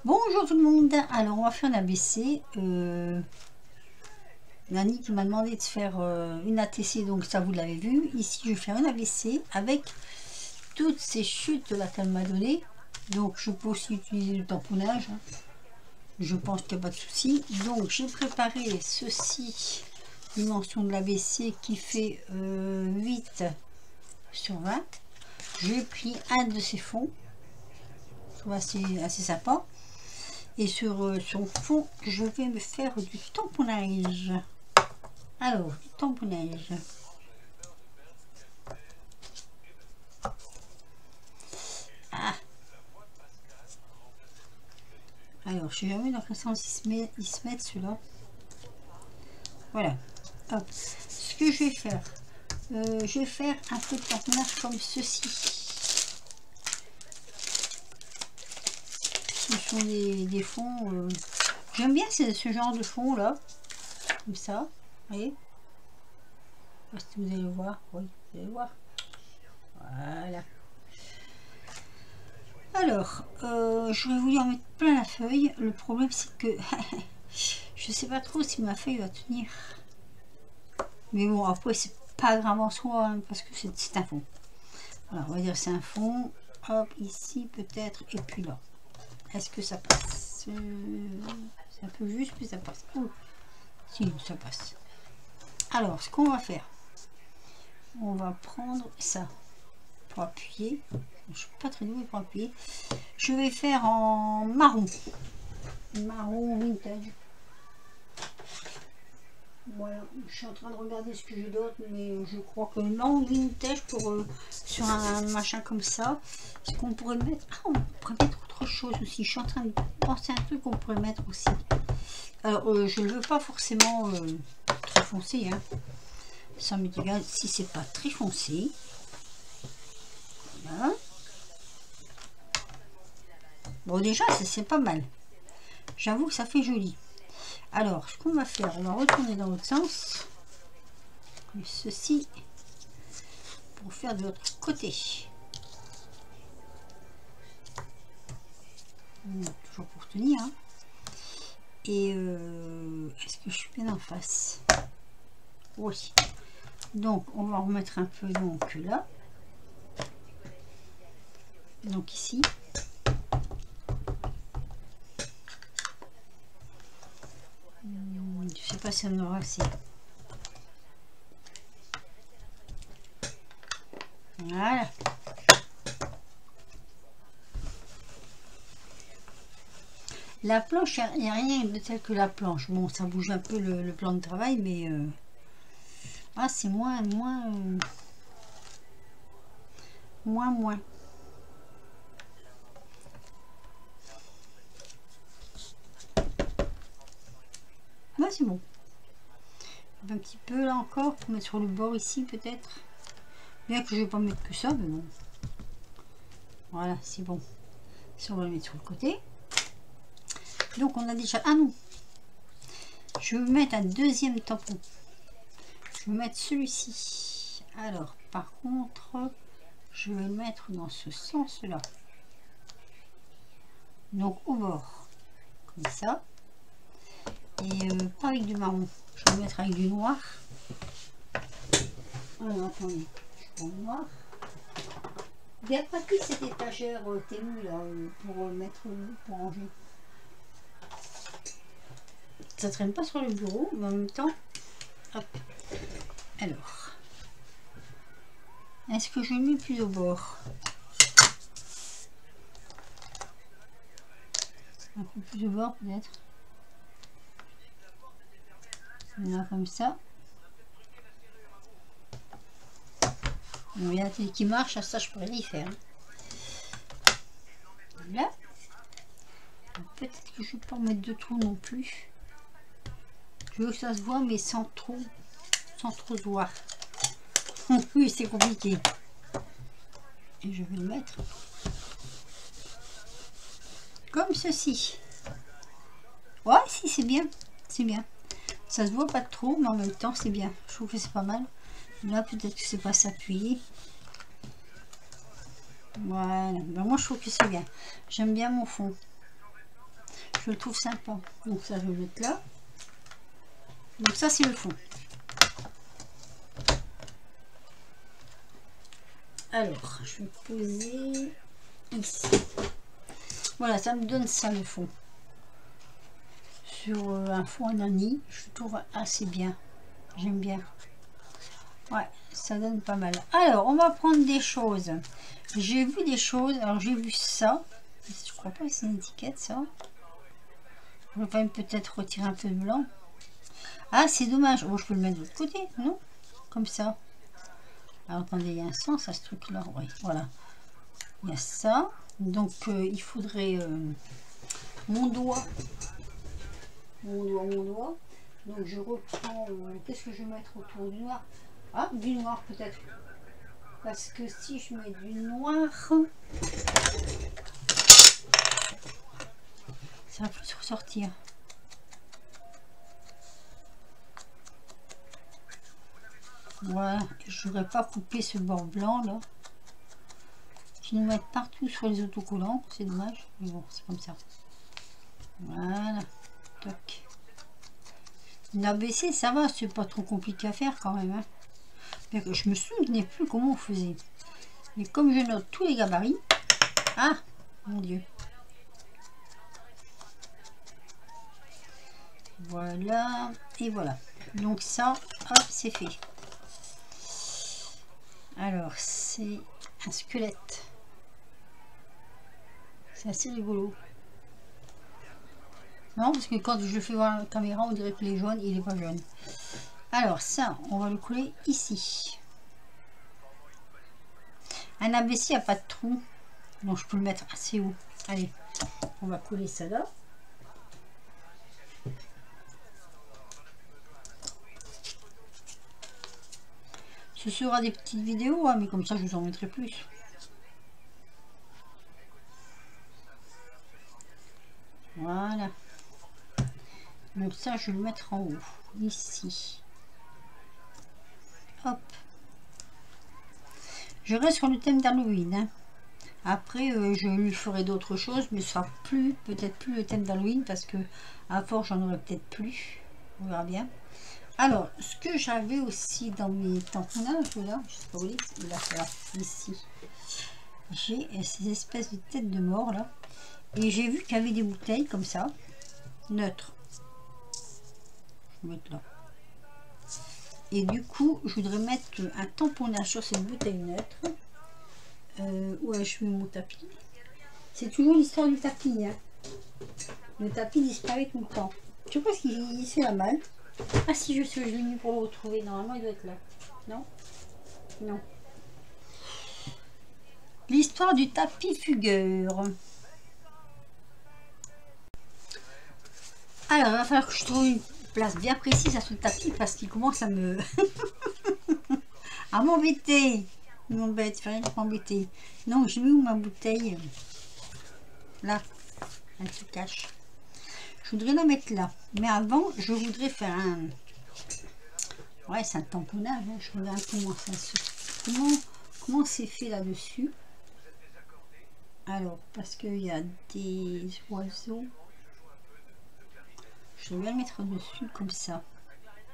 Bonjour tout le monde, alors on va faire un ABC. Nani qui m'a demandé de faire une ATC, donc ça vous l'avez vu. Ici je vais faire un ABC avec toutes ces chutes là qu'elle m'a donné. Donc je peux aussi utiliser le tamponnage, hein. Je pense qu'il n'y a pas de souci. Donc j'ai préparé ceci, dimension de l'ABC qui fait 8 sur 20. J'ai pris un de ces fonds, je trouve assez sympa. Et sur son fond, je vais me faire du tamponnage. Alors, du tamponnage. Ah. Alors, je sais jamais dans quel sens il se met ceux-là. Voilà. Hop. Ce que je vais faire, je vais faire un peu de tamponnage comme ceci. Ce sont des fonds. J'aime bien ce genre de fond là. Comme ça. Vous voyez? Je sais pas si vous allez le voir. Oui, vous allez le voir. Voilà. Alors, j'aurais voulu en mettre plein la feuille. Le problème, c'est que je sais pas trop si ma feuille va tenir. Mais bon, après, c'est pas grave en soi, hein, parce que c'est un fond. Alors, on va dire c'est un fond. Hop, ici peut-être, et puis là. Est-ce que ça passe? C'est un peu juste, mais ça passe. Oh. Si, ça passe. Alors, ce qu'on va faire, on va prendre ça pour appuyer. Je suis pas très douée pour appuyer. Je vais faire en marron. Marron vintage. Voilà, je suis en train de regarder ce que j'ai d'autre, mais je crois que non, vintage pour sur un machin comme ça. Ce qu'on pourrait mettre, on pourrait mettre autre chose aussi. Je suis en train de penser à un truc qu'on pourrait mettre aussi. Alors, je ne veux pas forcément très foncé, hein. Ça m'est égal si c'est pas très foncé. Voilà. Bon, déjà, c'est pas mal. J'avoue que ça fait joli. Alors, ce qu'on va faire, on va retourner dans l'autre sens. Comme ceci. Pour faire de l'autre côté. Toujours pour tenir. Hein. Et est-ce que je suis bien en face? Oui. Donc, on va remettre un peu donc là. Donc ici. Je sais pas si on aura assez. Voilà. La planche, il n'y a rien de tel que la planche. Bon, ça bouge un peu le plan de travail, mais c'est moins. Là, c'est bon. Un petit peu là encore pour mettre sur le bord ici peut-être. Bien que je vais pas mettre que ça, mais bon. Voilà, c'est bon. Ça, on va le mettre sur le côté. Donc on a déjà... Ah non, je vais mettre un deuxième tampon. Je vais mettre celui-ci. Alors, par contre, je vais le mettre dans ce sens-là. Donc au bord, comme ça. Et pas avec du marron. Je vais le mettre avec du noir. Alors, attendez. Je prends le noir. Il n'y a pas que cette étagère ténue là pour mettre, pour ranger. Ça traîne pas sur le bureau, mais en même temps, hop. Alors, est-ce que je le mets plus au bord? Un peu plus au bord peut-être. Là comme ça. Bon, il y a la télé qui marche, ça je pourrais y faire. Voilà. Peut-être que je ne vais pas mettre de trous non plus. Je veux que ça se voit, mais sans trop se voir. Oui, c'est compliqué. Et je vais le mettre comme ceci. Ouais, si, c'est bien. C'est bien. Ça se voit pas trop, mais en même temps, c'est bien. Je trouve que c'est pas mal. Là, peut-être que c'est pas s'appuyer. Voilà. Ben, moi, je trouve que c'est bien. J'aime bien mon fond. Je le trouve sympa. Donc ça, je vais le mettre là. Donc ça, c'est le fond. Alors, je vais poser ici. Voilà, ça me donne ça le fond. Sur un fond en Annie, je trouve assez bien. J'aime bien. Ouais, ça donne pas mal. Alors, on va prendre des choses. J'ai vu des choses. Alors, j'ai vu ça. Je crois pas que c'est une étiquette, ça. Je vais quand même peut-être retirer un peu de blanc. Ah, c'est dommage. Oh, je peux le mettre de l'autre côté, non? Comme ça. Alors, attendez, il y a un sens à ce truc-là. Oui, voilà. Il y a ça. Donc, il faudrait mon doigt. Mon doigt. Donc, je reprends... qu'est-ce que je vais mettre autour du noir? Ah, du noir peut-être. Parce que si je mets du noir, ça va plus ressortir. Voilà, je n'aurais pas coupé ce bord blanc là. Je vais nous mettre partout sur les autocollants, c'est dommage, mais bon, c'est comme ça. Voilà, toc. Une ABC, ça va, c'est pas trop compliqué à faire quand même. Hein. Je me souvenais plus comment on faisait. Mais comme je note tous les gabarits, ah, mon Dieu. Voilà, et voilà. Donc ça, hop, c'est fait. Alors, c'est un squelette. C'est assez rigolo. Non, parce que quand je le fais voir la caméra, on dirait que les jaunes, il est pas jaune. Alors ça, on va le coller ici. Un ABC, il n'y a pas de trou. Donc je peux le mettre assez haut. Allez, on va coller ça là. Ce sera des petites vidéos, hein, mais comme ça je vous en mettrai plus. Voilà. Donc ça, je vais le mettre en haut, ici. Hop. Je reste sur le thème d'Halloween. Hein. Après, je lui ferai d'autres choses, mais ce sera peut-être plus le thème d'Halloween, parce que à force, j'en aurai peut-être plus. On verra bien. Alors, ce que j'avais aussi dans mes tamponnages, là, je sais pas où il est, là, ici. J'ai ces espèces de têtes de mort, là. Et j'ai vu qu'il y avait des bouteilles comme ça, neutres. Je vais mettre là. Et du coup, je voudrais mettre un tamponnage sur cette bouteille neutre. Ouais, je mets mon tapis. C'est toujours l'histoire du tapis. Hein. Le tapis disparaît tout le temps. Je sais pas ce qu'il fait la mal. Ah si, je l'ai mis pour le retrouver. Normalement, il doit être là. Non? Non. L'histoire du tapis fugueur. Alors, il va falloir que je trouve une place bien précise à ce tapis parce qu'il commence à me... à m'embêter. Il m'embête, il fait rien de m'embêter. Non, j'ai mis où ma bouteille? Là, elle se cache. Je voudrais la mettre là. Mais avant, je voudrais faire un... Ouais, c'est un tamponnage. Hein. Je regarde comment ça se... Comment c'est fait là-dessus. Alors, parce qu'il y a des oiseaux. Je vais le mettre dessus comme ça.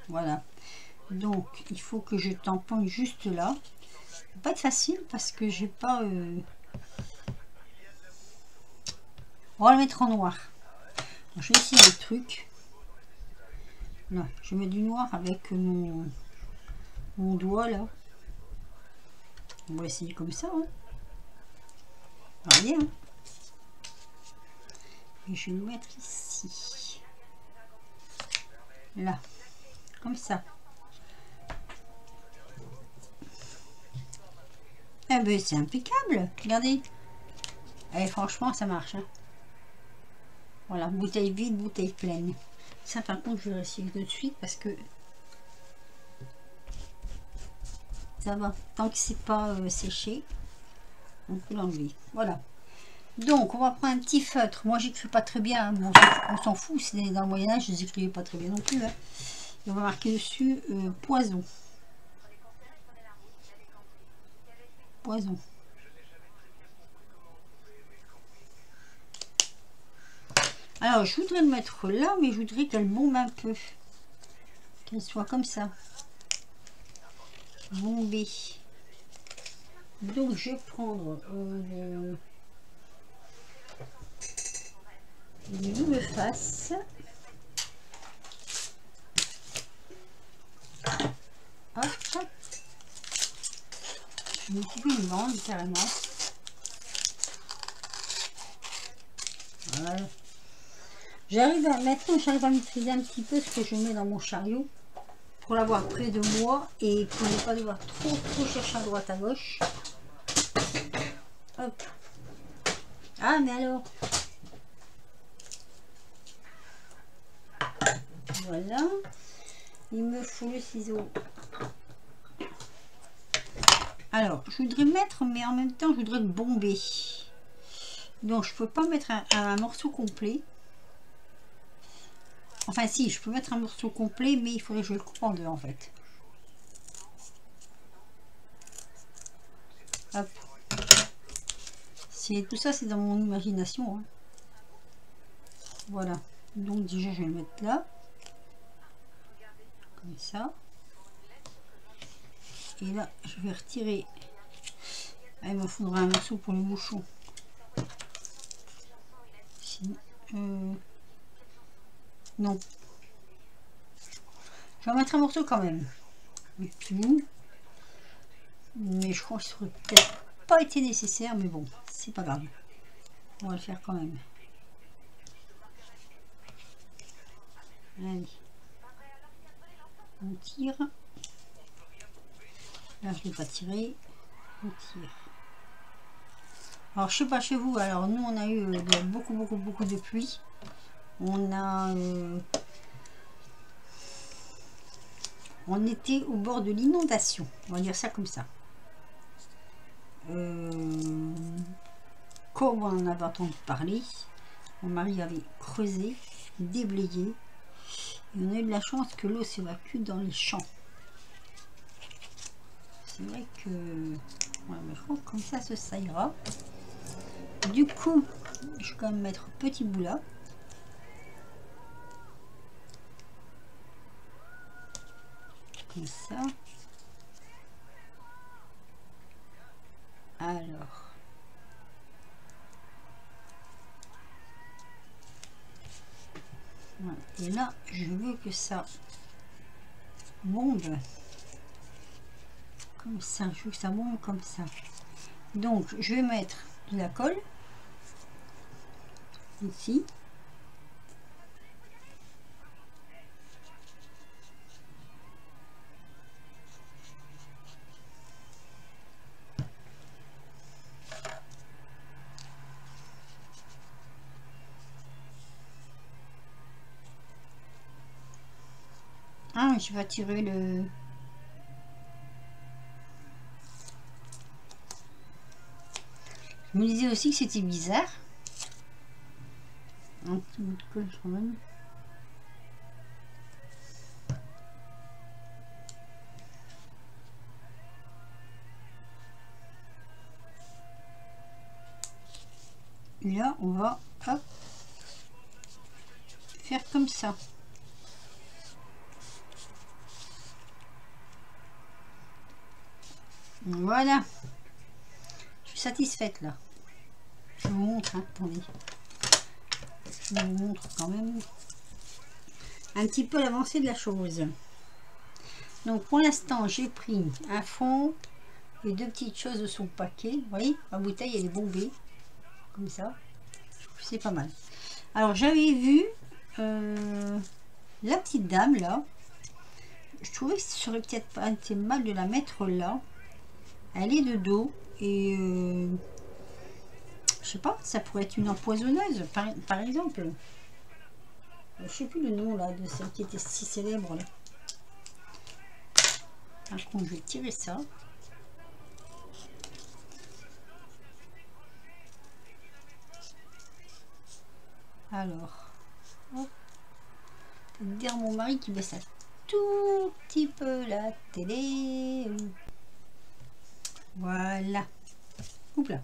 Voilà. Donc, il faut que je tamponne juste là. Ça va pas être facile parce que j'ai pas... On va le mettre en noir. Alors, je vais essayer le truc. Là, je mets du noir avec mon doigt là. On va essayer comme ça. Hein. Regardez. Hein. Et je vais le mettre ici. Là. Comme ça. Eh ben c'est impeccable. Regardez. Et franchement ça marche. Hein. Voilà, bouteille vide, bouteille pleine. Ça par contre je vais essayer tout de suite parce que ça va. Tant que c'est pas séché, on peut l'enlever. Voilà. Donc on va prendre un petit feutre. Moi j'écris pas très bien. Hein. Bon, on s'en fout. C'est dans le Moyen-Âge, je les écrivais pas très bien non plus. Hein. Et on va marquer dessus poison. Poison. Alors, je voudrais le mettre là, mais je voudrais qu'elle bombe un peu. Qu'elle soit comme ça. Bombée. Donc, je vais prendre le double face. Hop. Je vais couper une bande carrément. Voilà. Maintenant, j'arrive à maîtriser un petit peu ce que je mets dans mon chariot pour l'avoir près de moi et pour ne pas devoir trop chercher à droite à gauche. Hop. Ah, mais alors. Voilà. Il me faut le ciseau. Alors, je voudrais mettre, mais en même temps, je voudrais le bomber. Donc, je peux pas mettre un morceau complet. Enfin, si, je peux mettre un morceau complet, mais il faudrait que je le coupe en deux, en fait. Hop. Tout ça, c'est dans mon imagination. Hein. Voilà. Donc, déjà, je vais le mettre là. Comme ça. Et là, je vais retirer. Ah, il me faudra un morceau pour le bouchon. Non. Je vais mettre un morceau quand même. Mais je crois que ça aurait peut-être pas été nécessaire, mais bon, c'est pas grave. On va le faire quand même. Allez. On tire. Là, je ne l'ai pas tiré. On tire. Alors, je sais pas chez vous. Alors, nous, on a eu beaucoup de pluie. On était au bord de l'inondation. On va dire ça comme ça. Comme on en avait entendu parler, mon mari avait creusé, déblayé. Et on a eu de la chance que l'eau s'évacue dans les champs. C'est vrai que... Ouais, mais je crois que comme ça ira. Du coup, je vais quand même mettre petit bout là. Comme ça. Alors. Voilà. Et là, je veux que ça bombe. Comme ça, je veux que ça bombe comme ça. Donc, je vais mettre de la colle. Ici. Ah, je vais tirer le... Je me disais aussi que c'était bizarre. Un petit bout de colle quand même. Et là, on va hop, faire comme ça. Voilà. Je suis satisfaite là. Je vous montre, hein, attendez. Je vous montre quand même un petit peu l'avancée de la chose. Donc pour l'instant, j'ai pris un fond et deux petites choses de son paquet. Vous voyez, ma bouteille elle est bombée. Comme ça. C'est pas mal. Alors j'avais vu la petite dame là. Je trouvais que ce serait peut-être pas été mal de la mettre là. Elle est de dos et je sais pas, ça pourrait être une empoisonneuse par exemple. Je sais plus le nom là de celle qui était si célèbre là. Par contre, je vais tirer ça. Alors, hop. Dire mon mari qui baisse un tout petit peu la télé. Voilà. Oups là.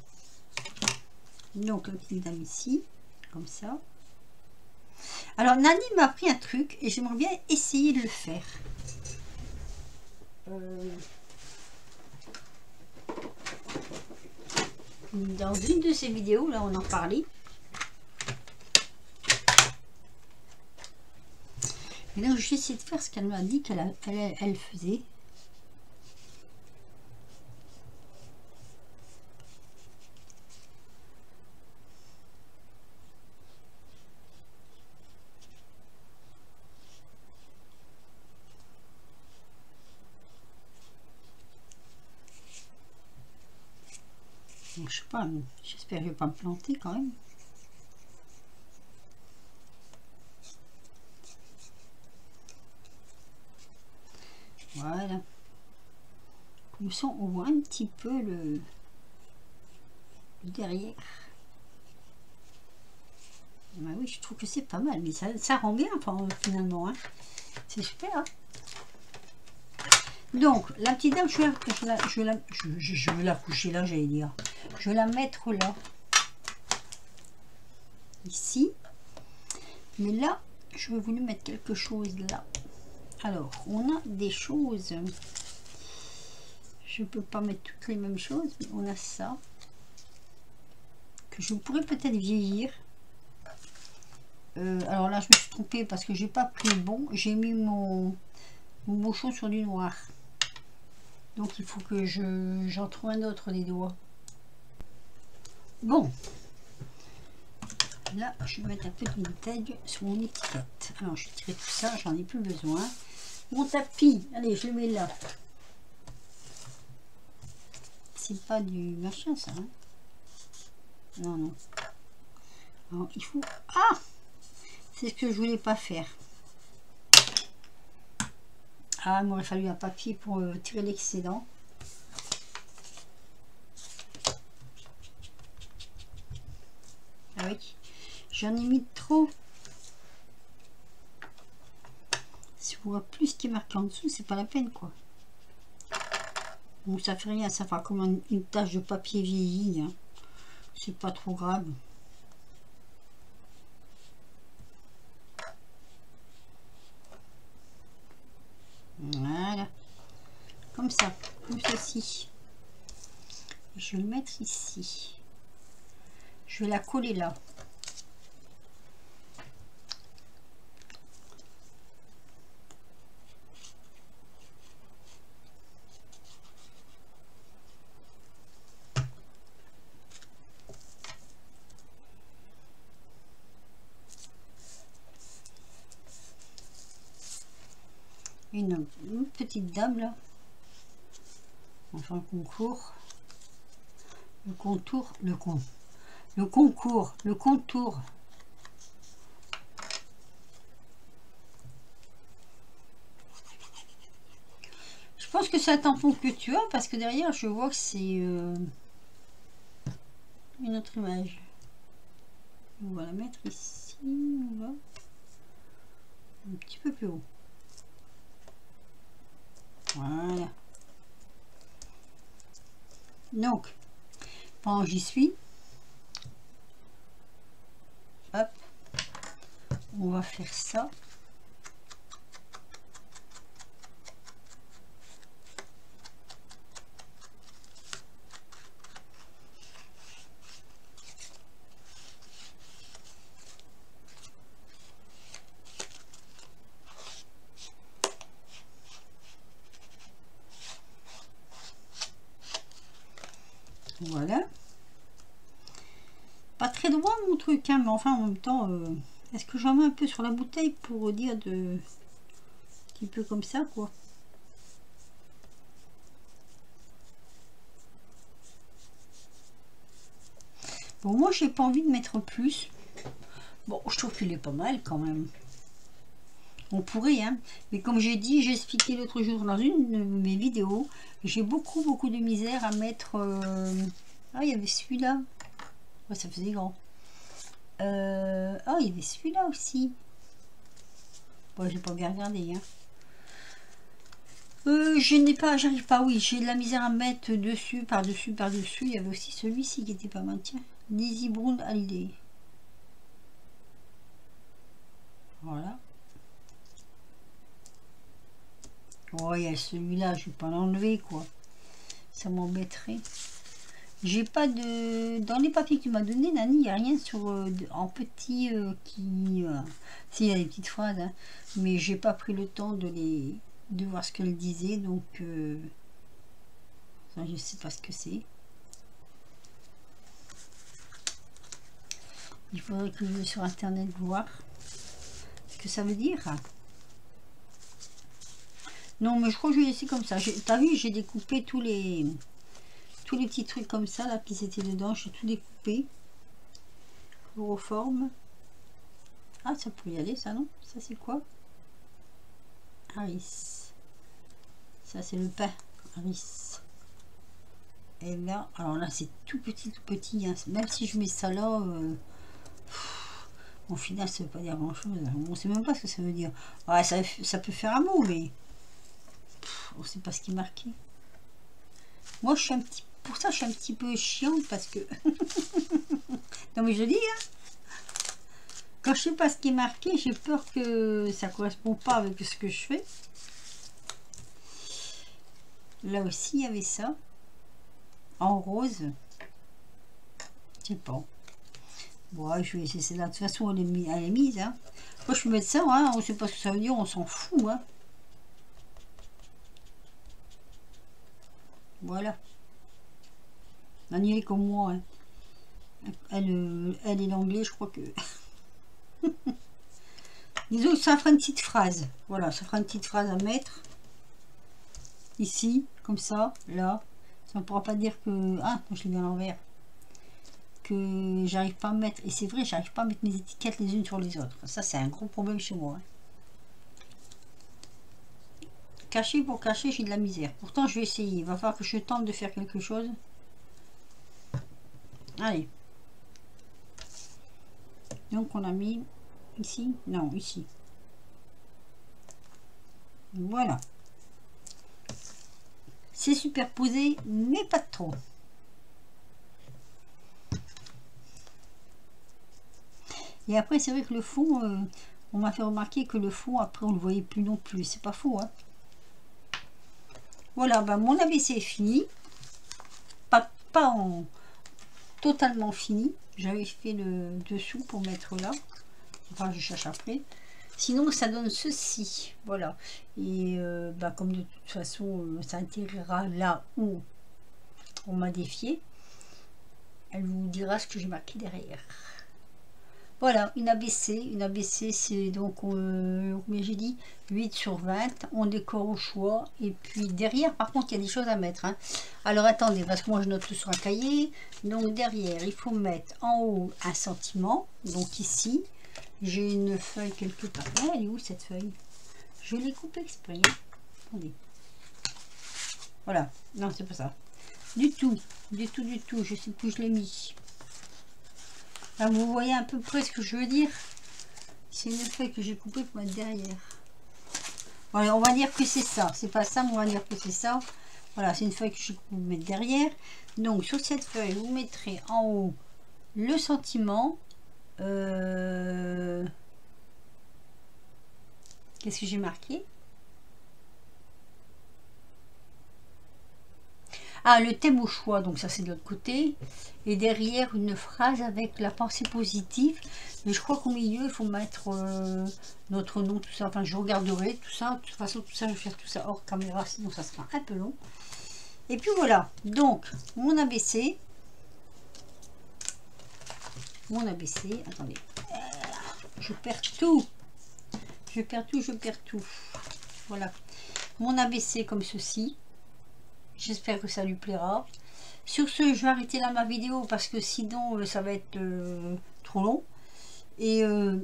Donc la petite dame ici, comme ça. Alors Nani m'a appris un truc et j'aimerais bien essayer de le faire. Dans une de ces vidéos, là on en parlait. Et donc j'ai essayé de faire ce qu'elle m'a dit qu'elle faisait. Bon, je sais pas, j'espère que je vais pas me planter quand même. Voilà. Comme ça, on voit un petit peu le derrière. Bah oui, je trouve que c'est pas mal, mais ça rend bien, enfin, finalement. Hein. C'est super. Hein. Donc, la petite dame, je vais la coucher là, j'allais dire. Je vais la mettre là. Ici. Mais là, je vais voulu mettre quelque chose là. Alors, on a des choses. Je ne peux pas mettre toutes les mêmes choses, mais on a ça. Que je pourrais peut-être vieillir. Alors là, je me suis trompée parce que j'ai pas pris le bon. J'ai mis mon bouchon sur du noir. Donc, il faut que j'en trouve un autre des doigts. Bon. Là, je vais mettre un peu de vintage sur mon étiquette. Alors, je vais tirer tout ça, j'en ai plus besoin. Mon tapis, allez, je le mets là. C'est pas du machin, ça. Hein? Non, non. Alors, il faut... Ah! C'est ce que je voulais pas faire. Ah, il m'aurait fallu un papier pour tirer l'excédent. Ah oui. J'en ai mis trop. Si on voit plus ce qui est marqué en dessous, c'est pas la peine, quoi. Bon, ça fait rien, ça fera comme une tache de papier vieilli. Hein. C'est pas trop grave. Voilà. Comme ça, comme ceci. Je vais le mettre ici. Je vais la coller là. Une petite dame là, enfin le concours, le contour, le concours, le contour. Je pense que c'est un tampon que tu as parce que derrière je vois que c'est une autre image. On va la mettre ici, on va un petit peu plus haut. Voilà. Donc, pendant que j'y suis, hop, on va faire ça. Voilà. Pas très droit mon truc, hein, mais enfin en même temps, est-ce que j'en mets un peu sur la bouteille pour dire de... Un petit peu comme ça, quoi. Bon, moi j'ai pas envie de mettre plus. Bon, je trouve qu'il est pas mal quand même. On pourrait, hein. Mais comme j'ai dit, j'ai expliqué l'autre jour dans une de mes vidéos, j'ai beaucoup de misère à mettre... Ah, il y avait celui-là. Ouais, ça faisait grand. Ah, il y avait celui-là aussi. Bon, j'ai pas bien regardé, hein. Je n'ai pas, j'arrive pas, oui, j'ai de la misère à mettre dessus, par-dessus. Il y avait aussi celui-ci qui était pas mal, tiens. Lizzie Brown Holiday. Oh, il y a celui-là, je vais pas l'enlever, quoi. Ça m'embêterait. J'ai pas de... Dans les papiers que tu m'as donné, Nani, il n'y a rien sur en petit qui... Si, il y a des petites phrases, hein, mais j'ai pas pris le temps de voir ce qu'elle disait, donc... ça, je sais pas ce que c'est. Il faudrait que je vais sur internet voir ce que ça veut dire. Non, mais je crois que je vais laisser comme ça. T'as vu, j'ai découpé tous les petits trucs comme ça là qui étaient dedans. J'ai tout découpé. Chloroforme. Ah, ça peut y aller, ça, non? Ça, c'est quoi? Harris. Ça, c'est le pain. Harris. Et là, alors là, c'est tout petit. Hein. Même si je mets ça là, au final, ça veut pas dire grand chose. On sait même pas ce que ça veut dire. Ouais, ça peut faire un mot, mais on sait pas ce qui est marqué. Moi, je suis un petit... Pour ça, je suis un petit peu chiante parce que... non, mais je dis, hein. Quand je sais pas ce qui est marqué, j'ai peur que ça correspond pas avec ce que je fais. Là aussi, il y avait ça. En rose. Je sais pas. Bon, je vais essayer celle-là. De toute façon, elle est mise. Hein. Moi, je peux mettre ça. Hein. On sait pas ce que ça veut dire. On s'en fout. Hein. Voilà. Nani est comme moi. Hein. Elle est l'anglais, je crois que... Disons que ça fera une petite phrase. Voilà, ça fera une petite phrase à mettre. Ici, comme ça, là. Ça ne pourra pas dire que... Ah, je l'ai mis à l'envers. Que j'arrive pas à mettre... Et c'est vrai, j'arrive pas à mettre mes étiquettes les unes sur les autres. Ça, c'est un gros problème chez moi. Hein. Cacher pour cacher, j'ai de la misère. Pourtant, je vais essayer. Il va falloir que je tente de faire quelque chose. Allez. Donc, on a mis... Ici? Non, ici. Voilà. C'est superposé, mais pas trop. Et après, c'est vrai que le fond, on m'a fait remarquer que le fond, après, on le voyait plus non plus. C'est pas faux, hein. Voilà, ben, mon ABC est fini. Pas en totalement fini. J'avais fait le dessous pour mettre là. Enfin, je cherche après. Sinon, ça donne ceci. Voilà. Et comme de toute façon, ça intégrera là où on m'a défié. Elle vous dira ce que j'ai marqué derrière. Voilà, une ABC. Une ABC, c'est donc, mais j'ai dit 8 sur 20. On décore au choix. Et puis derrière, par contre, il y a des choses à mettre. Hein. Alors attendez, parce que moi je note tout sur un cahier. Donc derrière, il faut mettre en haut un sentiment. Donc ici, j'ai une feuille quelque part. Ah, elle est où cette feuille? Je l'ai coupée exprès. Hein. Attendez. Voilà. Non, c'est pas ça. Du tout. Du tout. Je sais plus où je l'ai mis. Là, vous voyez à peu près ce que je veux dire. C'est une feuille que j'ai coupée pour mettre derrière. Voilà, on va dire que c'est ça. C'est pas ça, mais on va dire que c'est ça. Voilà, c'est une feuille que j'ai coupée pour mettre derrière. Donc, sur cette feuille, vous mettrez en haut le sentiment. Qu'est-ce que j'ai marqué? Ah, le thème au choix, donc ça c'est de l'autre côté. Et derrière, une phrase avec la pensée positive. Mais je crois qu'au milieu, il faut mettre notre nom, tout ça. Enfin, je regarderai tout ça. De toute façon, tout ça, je vais faire tout ça hors caméra, sinon ça sera un peu long. Et puis voilà, donc, mon ABC. Mon ABC, attendez. Je perds tout. Je perds tout. Voilà. Mon ABC comme ceci. J'espère que ça lui plaira. Sur ce, je vais arrêter là ma vidéo parce que sinon ça va être trop long. Et un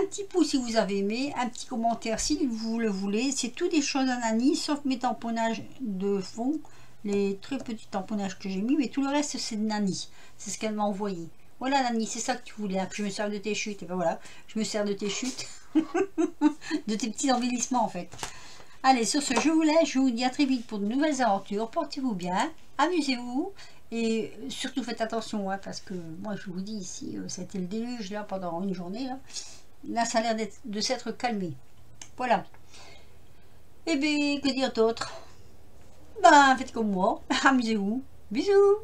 petit pouce si vous avez aimé, un petit commentaire si vous le voulez. C'est tout des choses à Nani, sauf mes tamponnages de fond, les très petits tamponnages que j'ai mis, mais tout le reste c'est de Nani. C'est ce qu'elle m'a envoyé. Voilà Nani, c'est ça que tu voulais, hein, que je me sers de tes chutes. Et ben voilà, je me sers de tes chutes, de tes petits embellissements en fait. Allez, sur ce, je vous laisse. Je vous dis à très vite pour de nouvelles aventures. Portez-vous bien, amusez-vous. Et surtout faites attention, hein, parce que moi je vous dis ici, c'était le déluge là pendant une journée. Là ça a l'air de s'être calmé. Voilà. Et bien, que dire d'autre? Ben, faites comme moi. Amusez-vous. Bisous.